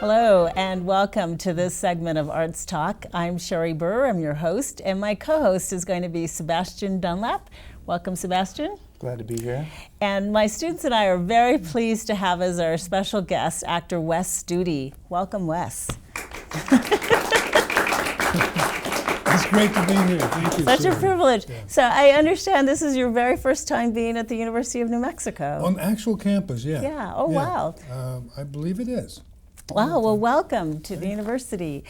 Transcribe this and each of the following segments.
Hello and welcome to this segment of Arts Talk. I'm Sherri Burr, I'm your host, and my co-host is going to be Sebastian Dunlap. Welcome, Sebastian. Glad to be here. And my students and I are very pleased to have as our special guest actor Wes Studi. Welcome, Wes. It's great to be here. Thank you. Such a Sherri. privilege. Yeah. So I understand this is your very first time being at the University of New Mexico. On actual campus, yeah. Yeah, oh wow. I believe it is. Wow, well, welcome to the university.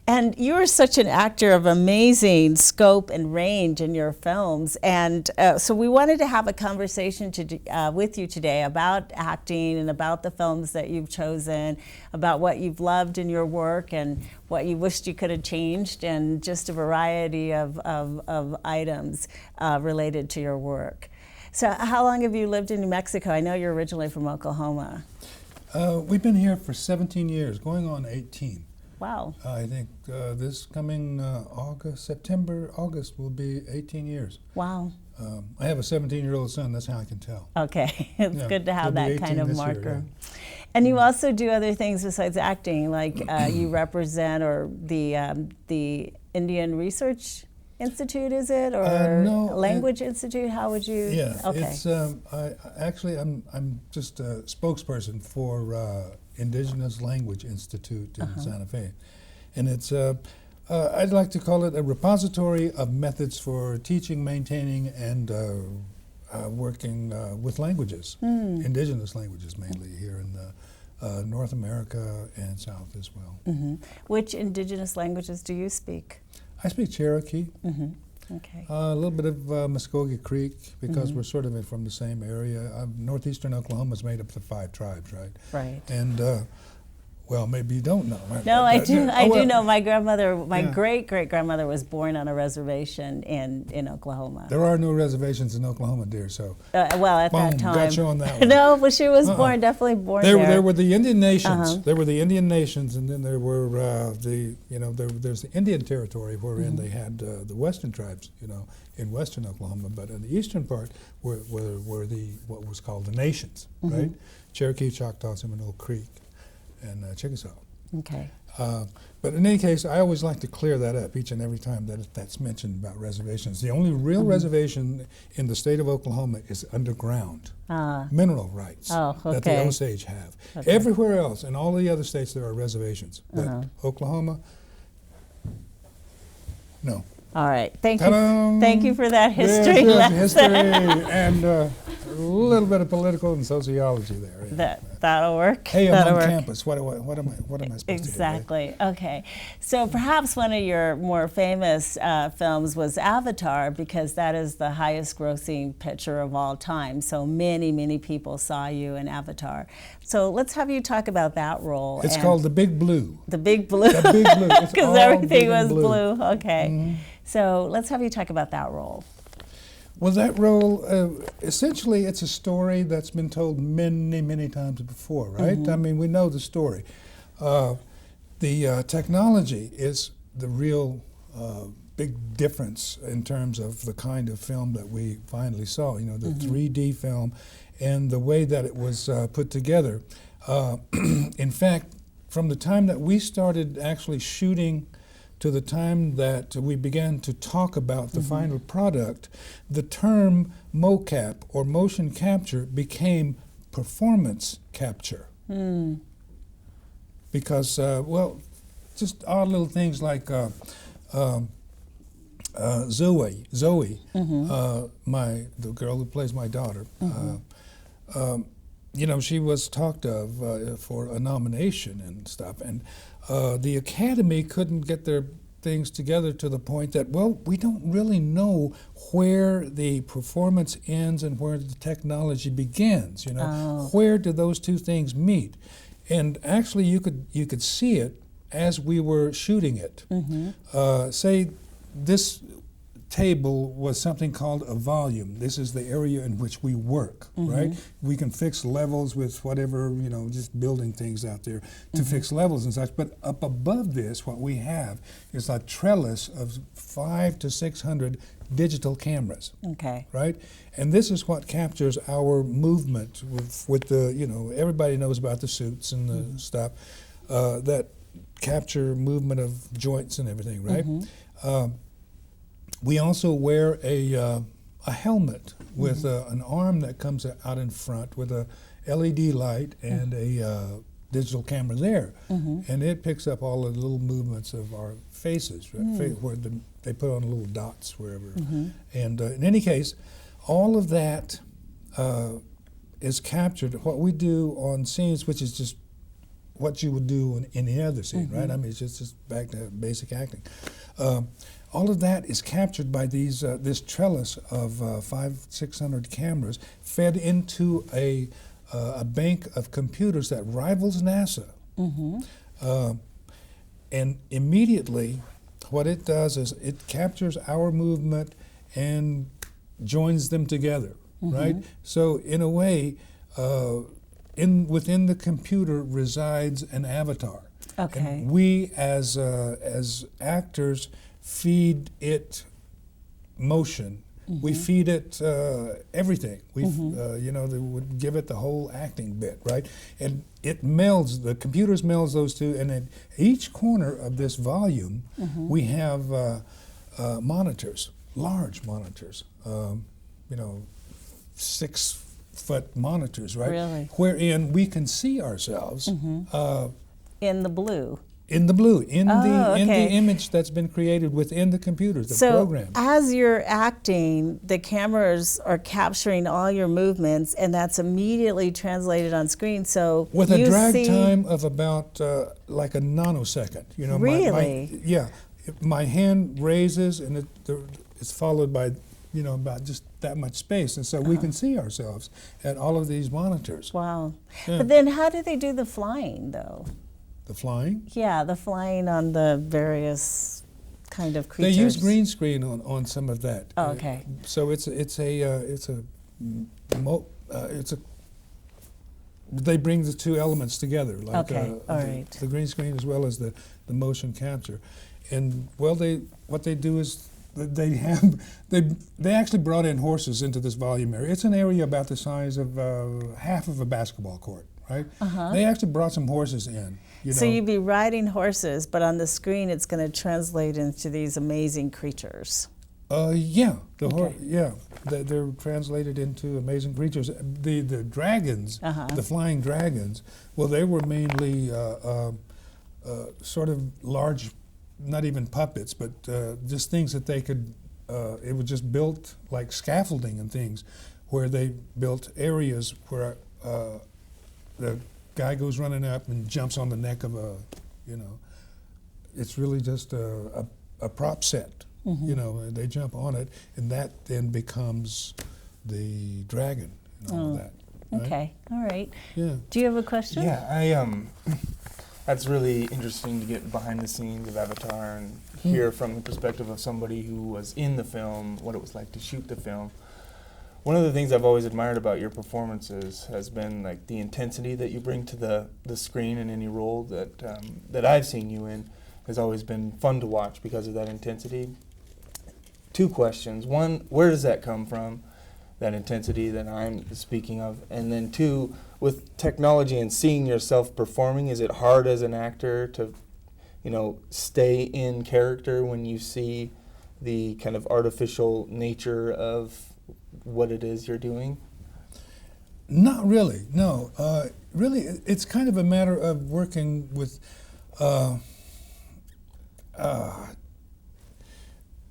And you are such an actor of amazing scope and range in your films. And so we wanted to have a conversation with you today about acting and about the films that you've chosen, about what you've loved in your work and what you wished you could have changed, and just a variety of items related to your work. So how long have you lived in New Mexico? I know you're originally from Oklahoma. We've been here for 17 years, going on 18. Wow. I think this coming August will be 18 years. Wow. I have a 17-year-old son, that's how I can tell. Okay, it's Yeah, good to have he'll be that kind 18 of this year, marker. yeah. And you also do other things besides acting, like you represent the Indian Research Institute, is it, or no, Language Institute? How would you? Yeah, Okay. it's I'm just a spokesperson for Indigenous Language Institute in Santa Fe, and it's I'd like to call it a repository of methods for teaching, maintaining, and working with languages, Indigenous languages mainly here in North America and South as well. Mm-hmm. Which Indigenous languages do you speak? I speak Cherokee. Mm-hmm. Okay. A little bit of Muskogee Creek, because we're sort of from the same area. Northeastern Oklahoma is made up of 5 tribes, right? Right. And, well, maybe you don't know. No, I do. I well, do know. My grandmother, my Yeah. great-great-grandmother, was born on a reservation in Oklahoma. There are no reservations in Oklahoma, dear, so. Well, at Boom, that time. got you on that one. No, but she was definitely born there. There were the Indian nations. Uh-huh. There were the Indian nations, and then there were there's the Indian Territory wherein they had the Western tribes, in Western Oklahoma. But in the eastern part were the what was called the nations, right? Cherokee, Choctaw, Seminole Creek, and Chickasaw. Okay. But in any case, I always like to clear that up each and every time that's mentioned about reservations. The only real reservation in the state of Oklahoma is underground mineral rights that the okay. Osage have. Okay. Everywhere else, in all the other states, there are reservations. But Oklahoma, no. All right. Thank Ta-da! you. Thank you for that history Yes, lesson. history and a little bit of political and sociology there. That'll work. Hey, I'm That'll on work. campus. What am I supposed Exactly. to do? Right? Okay. So perhaps one of your more famous films was Avatar, because that is the highest grossing picture of all time. So many people saw you in Avatar. So let's have you talk about that role. It's and called The Big Blue. The Big Blue. The Big Blue. It's Because all everything big was and blue. Okay. So let's have you talk about that role. Well, that role, essentially, it's a story that's been told many times before, right? I mean, we know the story. The technology is the real big difference in terms of the kind of film that we finally saw, the 3D film and the way that it was put together. In fact, from the time that we started actually shooting to the time that we began to talk about the final product, the term mocap or motion capture became performance capture. Because, just odd little things like Zoe, the girl who plays my daughter, she was talked of for a nomination and stuff, and the Academy couldn't get their things together to the point that, we don't really know where the performance ends and where the technology begins. Where do those two things meet? And actually, you could see it as we were shooting it. Say this table was something called a volume. This is the area in which we work, right? We can fix levels with whatever, just building things out there to fix levels and such. But up above this, what we have is a trellis of 500 to 600 digital cameras. Okay. Right? And this is what captures our movement with the, everybody knows about the suits and the stuff. that capture movement of joints and everything, right? We also wear a helmet with an arm that comes out in front with a LED light and a digital camera there, and it picks up all of the little movements of our faces, right? Where they put on little dots wherever. And in any case, all of that is captured. What we do on scenes, which is just what you would do in any other scene, right? I mean, it's just back to basic acting. All of that is captured by these this trellis of 500-600 cameras fed into a bank of computers that rivals NASA. And immediately, what it does is it captures our movement and joins them together, right? So in a way, within the computer resides an avatar. Okay. And we as actors feed it motion. We feed it everything. We, they would give it the whole acting bit, right? And it melds, the computers melds those two, and at each corner of this volume, we have monitors, large monitors, 6-foot monitors, right? Really? Wherein we can see ourselves In the blue. in the blue, in the okay. image that's been created within the computers, the So program. as you're acting, the cameras are capturing all your movements, and that's immediately translated on screen. So With a you drag see, time of about like a nanosecond. You know, Really? my hand raises and it's followed by, about just that much space. And so we can see ourselves at all of these monitors. Wow. Yeah. But then how do they do the flying, though? The flying? Yeah, the flying on the various kind of They creatures. use green screen on some of that. Oh, okay. So they bring the two elements together, like Okay, all right. the green screen as well as the motion capture. And what they do is they actually brought in horses into this volume area. It's an area about the size of half of a basketball court, right? They actually brought some horses in. So you'd be riding horses, but on the screen it's going to translate into these amazing creatures. Yeah, Okay. they're translated into amazing creatures. The dragons, the flying dragons. Well, they were mainly sort of large, not even puppets, but just things that they could. It was just built like scaffolding and things, where they built areas where the guy goes running up and jumps on the neck of it's really just a prop set. They jump on it, and that then becomes the dragon and all of that. Right? Okay, all right. Yeah. Do you have a question? Yeah, that's really interesting to get behind the scenes of Avatar and hear from the perspective of somebody who was in the film, what it was like to shoot the film. One of the things I've always admired about your performances has been like the intensity that you bring to the screen in any role that I've seen you in has always been fun to watch because of that intensity. 2 questions. 1, where does that come from, that intensity that I'm speaking of? And then 2, with technology and seeing yourself performing, is it hard as an actor to, stay in character when you see the kind of artificial nature of what it is you're doing? Not really, no. Really, it's kind of a matter of working with.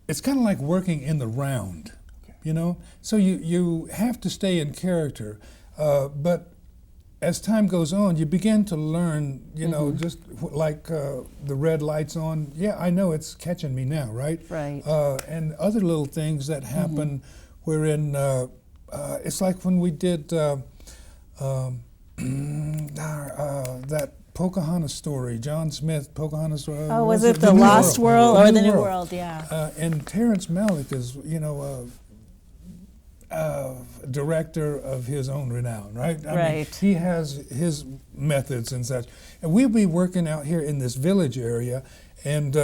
It's kind of like working in the round, So you have to stay in character, but as time goes on, you begin to learn, just like the red light's on. Yeah, I know it's catching me now, right? Right. And other little things that happen, wherein it's like when we did that Pocahontas story, John Smith, Pocahontas story. Was it The Lost World or The New World? Yeah. And Terrence Malick is, director of his own renown, right? I mean, he has his methods and such. And we'll be working out here in this village area, and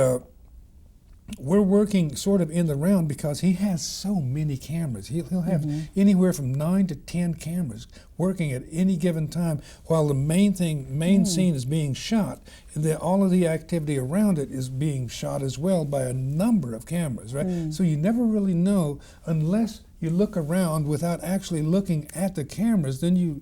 we're working sort of in the round because he has so many cameras. He'll have anywhere from 9 to 10 cameras working at any given time while the main scene is being shot. And then all of the activity around it is being shot as well by a number of cameras, right? So you never really know unless you look around without actually looking at the cameras, then you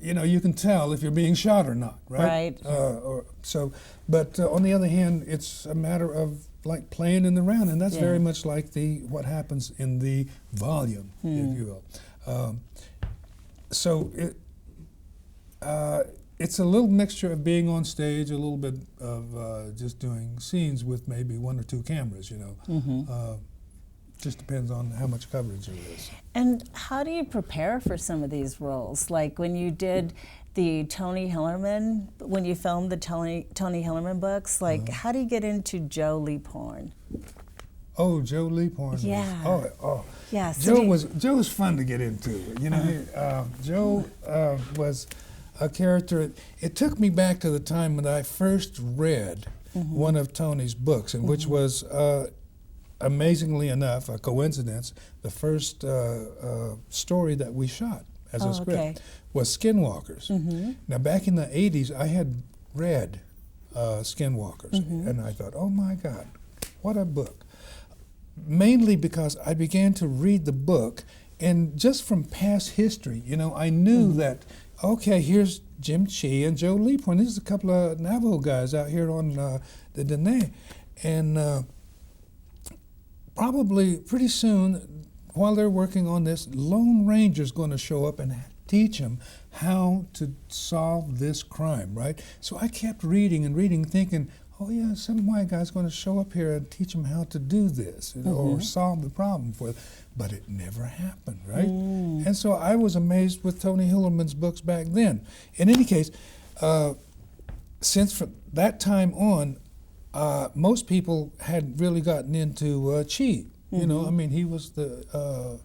can tell if you're being shot or not, right? Right. But on the other hand, it's a matter of like playing in the round, and that's very much like what happens in the volume, if you will. It's a little mixture of being on stage, a little bit of just doing scenes with maybe 1 or 2 cameras, just depends on how much coverage there is. And how do you prepare for some of these roles? Like when you did the Tony Hillerman, when you filmed the Tony Hillerman books, like how do you get into Joe Leaphorn? Oh, Joe Leaphorn. Yeah. Yeah. So Joe was fun to get into. Joe was a character. It took me back to the time when I first read one of Tony's books, and which was amazingly enough, a coincidence, the first story that we shot as a script was Skinwalkers. Now, back in the 80s, I had read Skinwalkers, and I thought, oh my God, what a book. Mainly because I began to read the book, and just from past history, I knew that, okay, here's Jim Chee and Joe Leaphorn. This is a couple of Navajo guys out here on the Dene. And probably pretty soon, while they're working on this, Lone Ranger's going to show up and teach them how to solve this crime, right? So I kept reading and reading, thinking, oh yeah, some white guy's going to show up here and teach them how to do this, or solve the problem for them. But it never happened, right? And so I was amazed with Tony Hillerman's books back then. In any case, since from that time on, most people had really gotten into Chee. He was the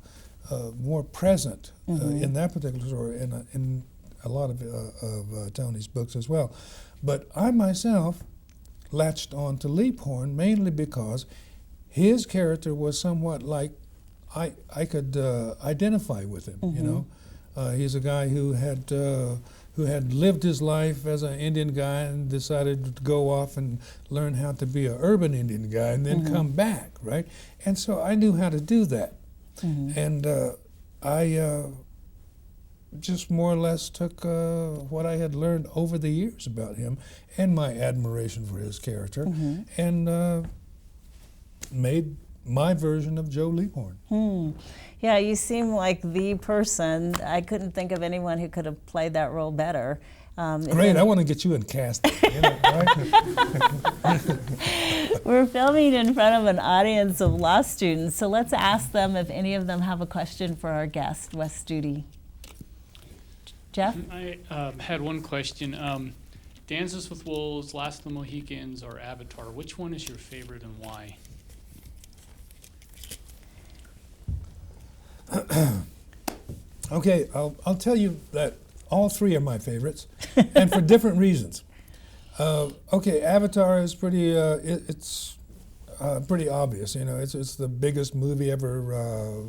more present in that particular story, and in a lot of Tony's books as well. But I myself latched on to Leaphorn mainly because his character was somewhat like I could identify with him. He's a guy who had lived his life as an Indian guy and decided to go off and learn how to be an urban Indian guy and then come back, right? And so I knew how to do that. And I just more or less took what I had learned over the years about him and my admiration for his character and made my version of Joe Leaphorn. Yeah, you seem like the person. I couldn't think of anyone who could have played that role better. Great, I want to get you in casting. Right? We're filming in front of an audience of law students, so let's ask them if any of them have a question for our guest, Wes Studi. Jeff? I had one question. Dances with Wolves, Last of the Mohicans, or Avatar, which one is your favorite and why? Okay, I'll tell you that all 3 are my favorites, and for different reasons. Okay, Avatar is pretty. It's pretty obvious. It's the biggest movie ever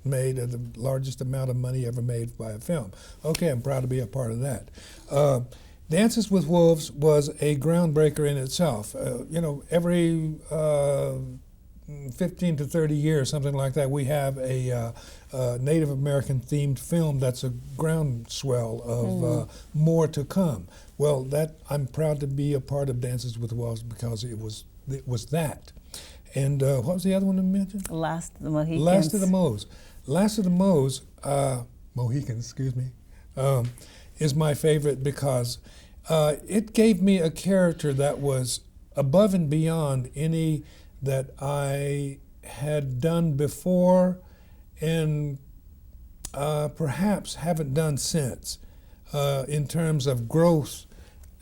made, and the largest amount of money ever made by a film. Okay, I'm proud to be a part of that. Dances with Wolves was a groundbreaker in itself. Every 15 to 30 years, something like that, we have a Native American themed film that's a groundswell of more to come. Well, I'm proud to be a part of Dances with Wolves because it was that. And what was the other one you mentioned? Last of the Mohicans. Last of the Mohs. Last of the Mohs, Mohicans, excuse me, is my favorite because it gave me a character that was above and beyond any that I had done before and perhaps haven't done since in terms of growth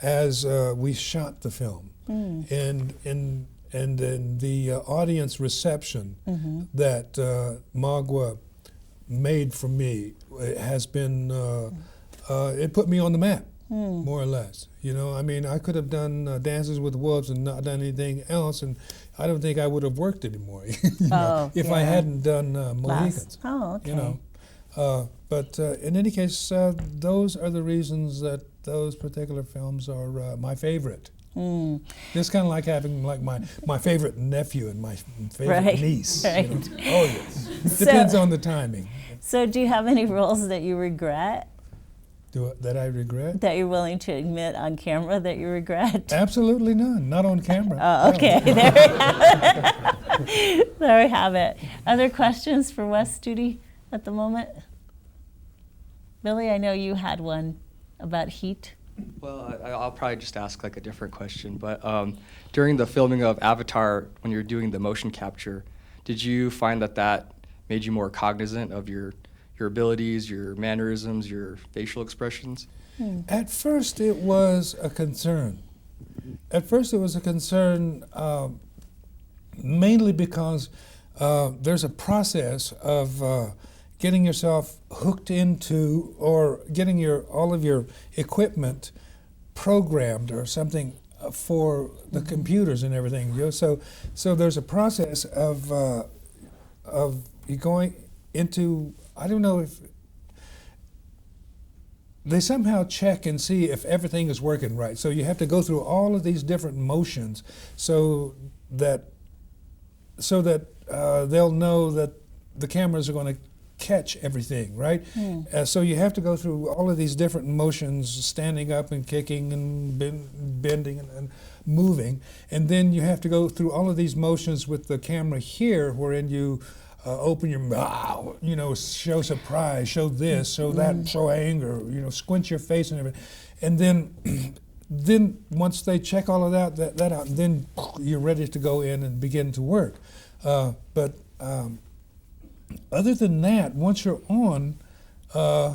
as we shot the film. And then the audience reception that Magua made for me has been, it put me on the map. more or less. You know, I mean, I could have done Dances with Wolves and not done anything else, and I don't think I would have worked anymore. You know, if I hadn't done Mohicans. Oh, okay. You know, but in any case, those are the reasons that those particular films are my favorite. It's kind of like having like my favorite nephew and my favorite niece. Right. You know? Oh yes, depends on the timing. So, do you have any roles that you regret? That I regret? That you're willing to admit on camera that you regret? Absolutely none. Not on camera. Oh, okay. No. There we have it. There we have it. Other questions for Wes Studi at the moment? Billy, I know you had one about heat. Well, I'll probably just ask like a different question, but during the filming of Avatar, when you're doing the motion capture, did you find that made you more cognizant of your abilities, your mannerisms, your facial expressions? At first, it was a concern. Mainly because there's a process of getting yourself hooked into or getting all of your equipment programmed or something for the computers and everything. You know? So there's a process of you going into, I don't know if they somehow check and see if everything is working right. So you have to go through all of these different motions so that they'll know that the cameras are going to catch everything, right? So you have to go through all of these different motions, standing up and kicking and bending and moving, and then you have to go through all of these motions with the camera here, wherein you open your mouth, you know, show surprise, show this, show that, show anger, you know, squint your face and everything. And then once they check all of that out, then you're ready to go in and begin to work. But other than that, once you're on, I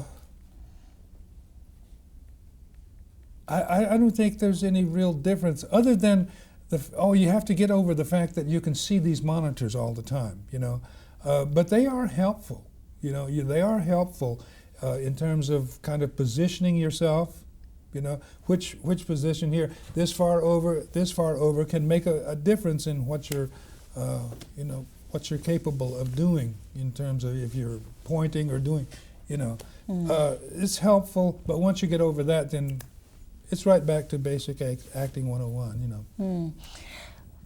don't think there's any real difference other than you have to get over the fact that you can see these monitors all the time, you know. But they are helpful, you know. They are helpful in terms of kind of positioning yourself, you know. Which position here, this far over, can make a difference in what you're, you know, what you're capable of doing in terms of if you're pointing or doing, you know. It's helpful, but once you get over that, then it's right back to basic acting 101, you know.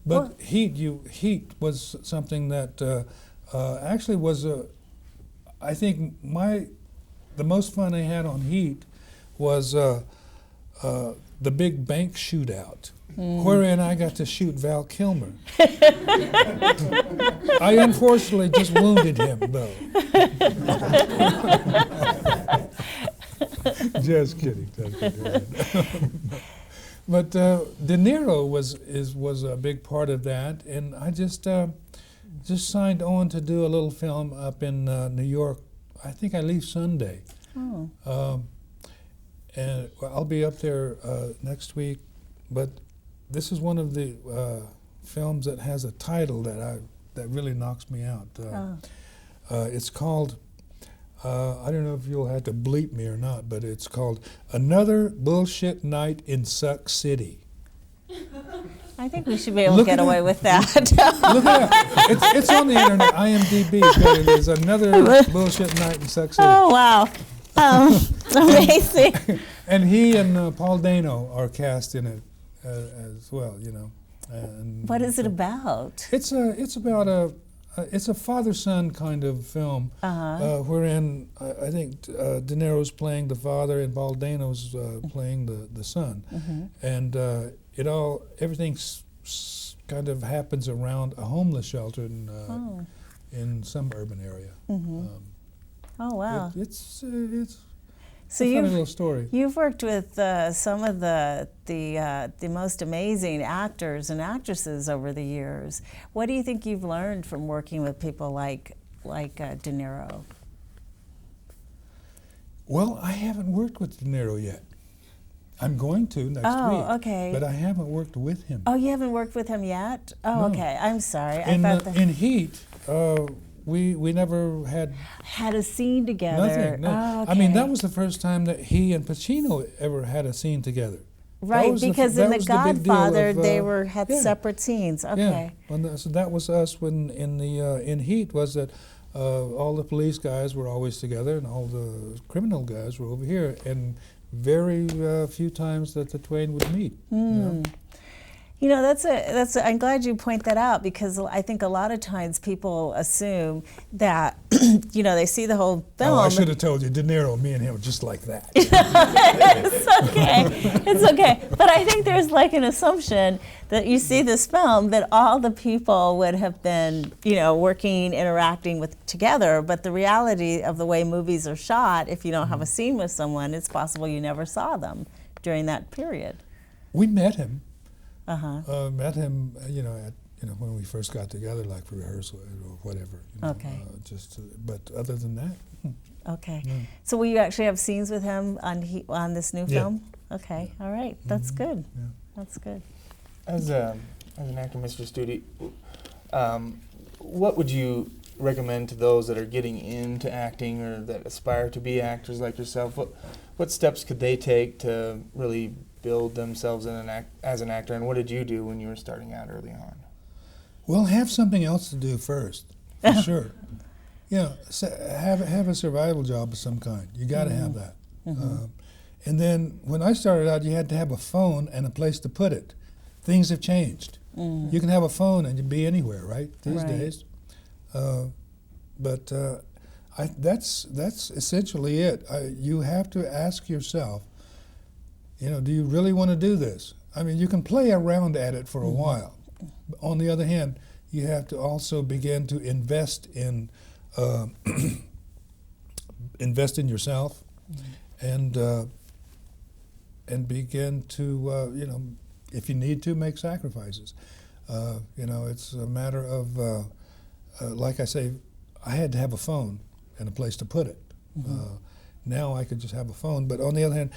But heat was something that actually was I think the most fun I had on Heat was the big bank shootout, wherein I got to shoot Val Kilmer. I unfortunately just wounded him, though. Just kidding. But De Niro was a big part of that, and I just signed on to do a little film up in New York. I think I leave Sunday. And I'll be up there next week. But this is one of the films that has a title that really knocks me out. It's called, I don't know if you'll have to bleep me or not, but it's called Another Bullshit Night in Suck City. I think we should be able to get away with that. Look it up. It's on the internet, IMDb. But there's Another Bullshit Night in Suck City. Oh, wow. Amazing. And he and Paul Dano are cast in it as well, you know. And what is it about? It's about it's a father-son kind of film, wherein I think De Niro's playing the father and Paul Dano's playing the son, and everything kind of happens around a homeless shelter in some urban area. Oh wow! It's so a funny little story. You've worked with some of the most amazing actors and actresses over the years. What do you think you've learned from working with people like De Niro? Well, I haven't worked with De Niro yet. I'm going to next week. Oh, okay. But I haven't worked with him. Oh, you haven't worked with him yet? Oh, No. okay. I'm sorry. In Heat, we never had Had a scene together. nothing. No. Oh, I mean, okay. that was the first time that he and Pacino ever had a scene together. Right, because in The was the big deal Godfather, of, they had yeah. separate scenes. Okay. Yeah, so that was us when in Heat was that all the police guys were always together and all the criminal guys were over here, and very few times that the twain would meet. You know? You know, I'm glad you point that out, because I think a lot of times people assume that, you know, they see the whole film. Oh, I should have told you, De Niro, me and him were just like that. It's okay. It's okay. But I think there's like an assumption that you see this film that all the people would have been, you know, working, interacting with together. But the reality of the way movies are shot, if you don't have a scene with someone, it's possible you never saw them during that period. We met him. Uh-huh. You know, when we first got together, like for rehearsal or whatever. You know, Okay. But other than that, Okay. Yeah. So will you actually have scenes with him on this new Yeah. film? Okay. All right. That's good. yeah. That's good. As an actor, Mr. Studi, what would you recommend to those that are getting into acting or that aspire to be actors like yourself? What steps could they take to really build themselves as an actor, and what did you do when you were starting out early on? Well, have something else to do first, for sure. Yeah, have a survival job of some kind. You got to have that. And then when I started out, you had to have a phone and a place to put it. Things have changed. You can have a phone and you be anywhere, right? These Right. days. That's essentially it. You have to ask yourself, you know, do you really want to do this? I mean, you can play around at it for a while. On the other hand, you have to also begin to invest in yourself, and begin to you know, if you need to, make sacrifices. You know, it's a matter of like I say, I had to have a phone and a place to put it. Now I could just have a phone, but on the other hand,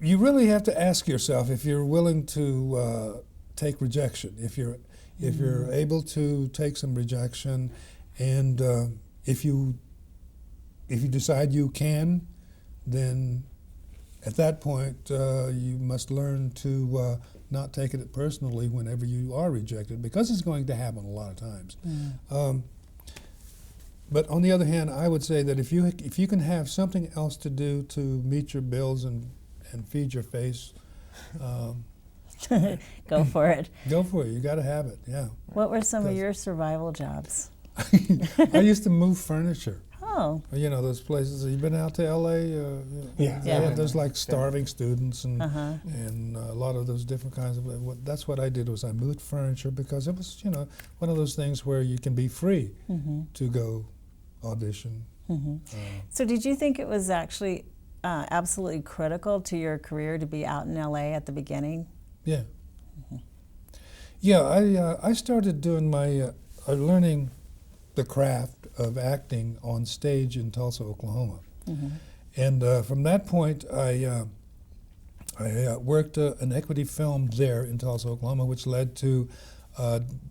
you really have to ask yourself if you're willing to take rejection, if you're able to take some rejection, and if you decide you can, then at that point you must learn to not take it personally whenever you are rejected, because it's going to happen a lot of times. But on the other hand, I would say that if you can have something else to do to meet your bills and feed your face, Go for it. go for it. You got to have it. Yeah. What were some of your survival jobs? I used to move furniture. Oh. You know those places. You've been out to L.A. Yeah. Yeah. There's like starving students and Uh-huh. and a lot of those different kinds of. That's what I did, was I moved furniture, because it was, you know, one of those things where you can be free to go audition. So did you think it was actually absolutely critical to your career to be out in LA at the beginning? Yeah. Yeah, I started doing my learning the craft of acting on stage in Tulsa, Oklahoma, and from that point I worked an equity film there in Tulsa, Oklahoma, which led to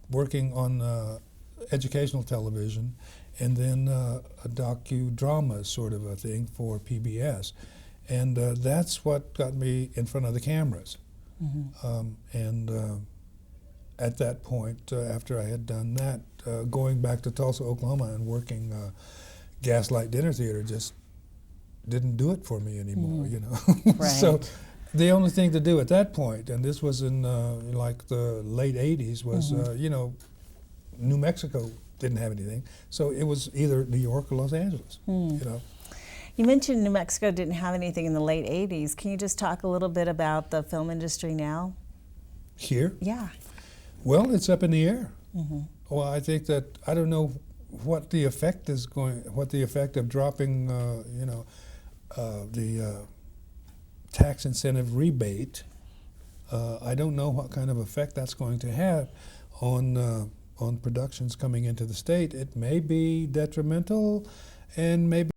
working on educational television, and then a docudrama sort of a thing for PBS, and that's what got me in front of the cameras. At that point, after I had done that, going back to Tulsa, Oklahoma, and working Gaslight Dinner Theater just didn't do it for me anymore, you know. Right. So the only thing to do at that point, and this was in like the late 80s, was, you know, New Mexico didn't have anything, so it was either New York or Los Angeles, you know. You mentioned New Mexico didn't have anything in the late 80s. Can you just talk a little bit about the film industry now? Here? Yeah. Well, it's up in the air. Well, I think that, I don't know what the effect of dropping, you know, the tax incentive rebate. I don't know what kind of effect that's going to have on productions coming into the state. It may be detrimental, and maybe